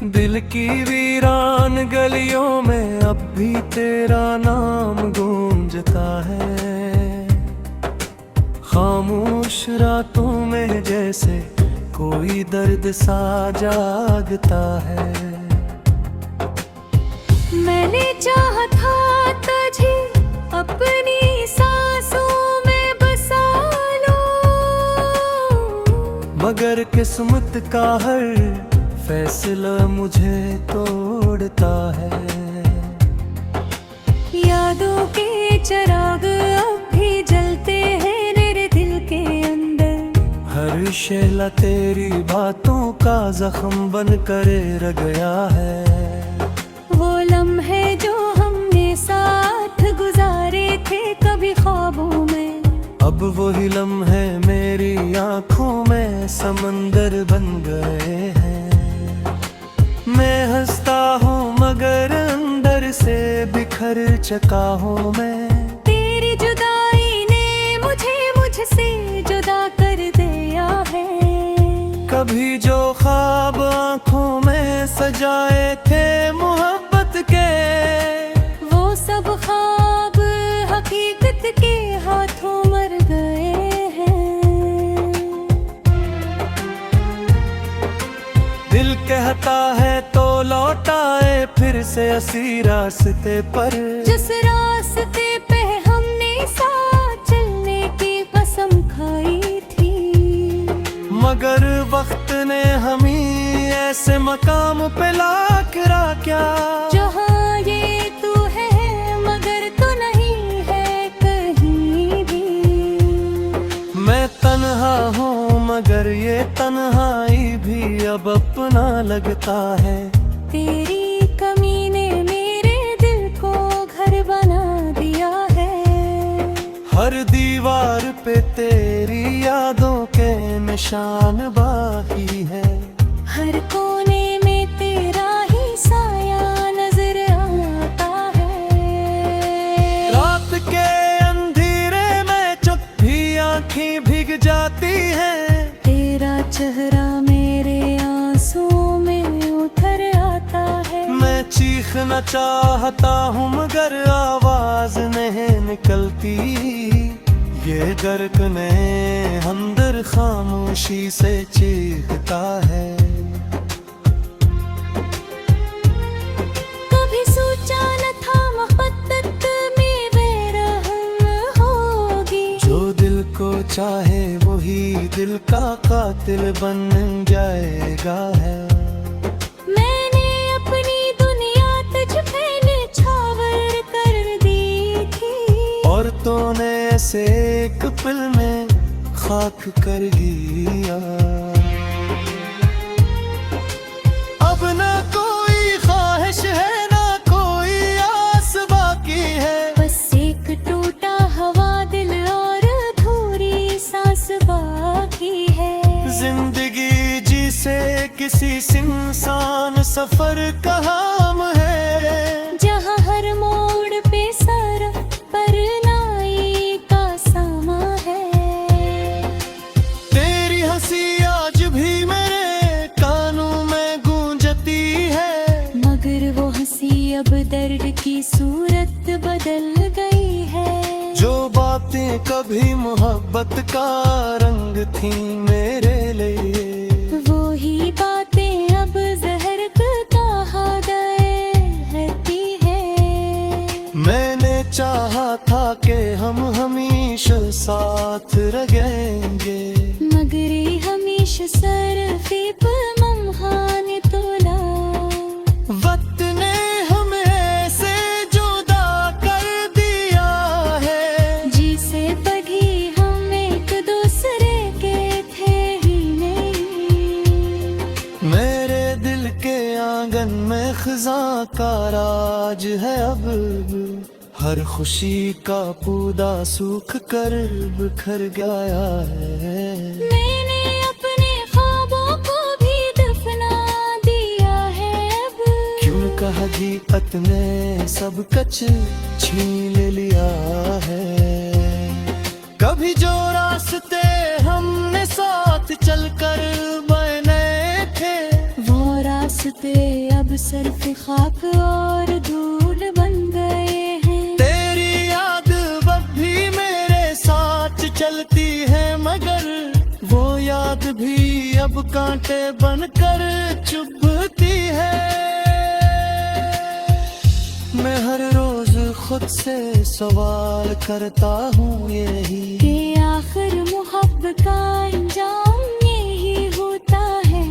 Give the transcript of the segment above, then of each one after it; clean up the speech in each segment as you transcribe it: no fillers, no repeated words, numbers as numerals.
दिल की वीरान गलियों में अब भी तेरा नाम गूंजता है। खामोश रातों में जैसे कोई दर्द सा जागता है। मैंने चाहा था तुझे अपनी सांसों में बसा लो, मगर किस्मत का हर फैसला मुझे तोड़ता है। यादों के चिराग अब भी जलते हैं मेरे दिल के अंदर। हर शेला तेरी बातों का जख्म बन कर रह गया है। वो लम्हे जो हमने साथ गुजारे थे कभी ख्वाबों में, अब वही लम्हे मेरी आंखों में समंदर बन गए हैं। मैं हंसता हूँ मगर अंदर से बिखर चुका हूँ मैं। तेरी जुदाई ने मुझे मुझसे जुदा कर दिया है। कभी जो ख्वाब आंखों में सजाए थे मोहब्बत के, वो सब ख्वाब हकीकत के हाथों मर गए हैं। दिल कहता है तो लौटाए फिर से उसी रास्ते पर, जिस रास्ते पे हमने साथ चलने की कसम खाई थी। मगर वक्त ने हमें ऐसे मकाम पे ला करा क्या, जहाँ ये तू है मगर तू नहीं है कहीं भी। मैं तन्हा हूँ मगर ये तन्हाई भी अब अपना लगता है। तेरी कमी ने मेरे दिल को घर बना दिया है। हर दीवार पे तेरी यादों के निशान बाकी है। हर कोने में तेरा ही साया नजर आता है। रात के अंधेरे में चुप भी आँखें भीग जाती हैं। तेरा चेहरा मेरे आंसुओं में उतर आता है। मैं चीखना चाहता हूँ मगर आवाज नहीं निकलती। ये दर्द ने अंदर खामोशी से चीखता है। कभी सोचा न था मोहब्बत में बेरहम होगी। जो दिल को चाहे वही दिल का कातिल बन जाएगा है। मैंने अपनी दुनिया तुझ पे निछावर कर दी थी, और तूने ऐसे एक पल में खाक कर दिया। अब ना कोई ख्वाहिश है ना कोई आस बाकी है। बस एक टूटा हवा दिल और अधूरी सांस बाकी है। जिंदगी जी से किसी इंसान सफर का हम है, जहाँ हर मोड़ पे सर पर नाई का समा है। तेरी हंसी आज भी मेरे कानों में गूंजती है। मगर वो हंसी अब दर्द की सूरत बदल गई है। जो बातें कभी मोहब्बत का रंग थी मेरे लिए, वो ही बातें अब जहर का रहती है। मैंने चाहा था कि हम हमेशा साथ रहेंगे, मगर ये हमेशा सरफी पर ममहाने तोला। वक्त ने हमें ऐसे जुदा कर दिया है। जिसे पढ़ी हम एक दूसरे के थे ही नहीं। मेरे दिल के आंगन में खिज़ां का राज है अब। हर खुशी का पौधा सूख कर बिखर गया है। मैंने अपने ख्वाबों को भी दफना दिया है अब। क्यों कहा हकीकत ने सब कुछ छीन लिया है। कभी जो रास्ते हमने साथ चलकर बने थे, वो रास्ते खाक और धूल बन गए हैं। तेरी याद अब भी मेरे साथ चलती है, मगर वो याद भी अब कांटे बनकर चुभती है। मैं हर रोज खुद से सवाल करता हूँ यही, कि आखिर मोहब्बत का अंजाम यही होता है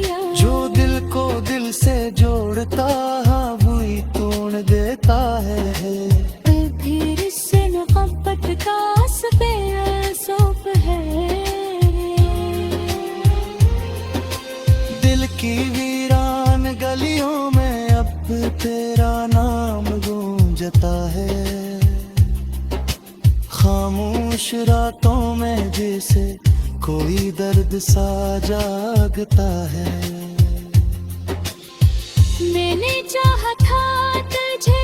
या? जो दिल को दिल से जोड़ता हाँ वही तोड़ देता है। फिर इससे मोहब्बत का सौंप है। दिल की वीरान गलियों में अब तेरा नाम गूंजता है, खामोश रातों में जैसे कोई दर्द सा जागता है। मैंने चाहा था तुझे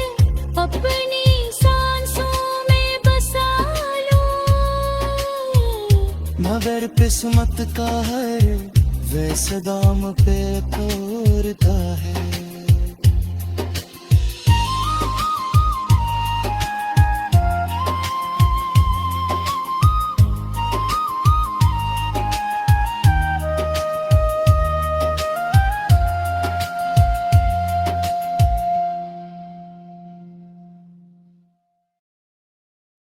अपनी सांसों में बसा लूं, मगर किस्मत का है वैसे दाम पे तोड़ता है।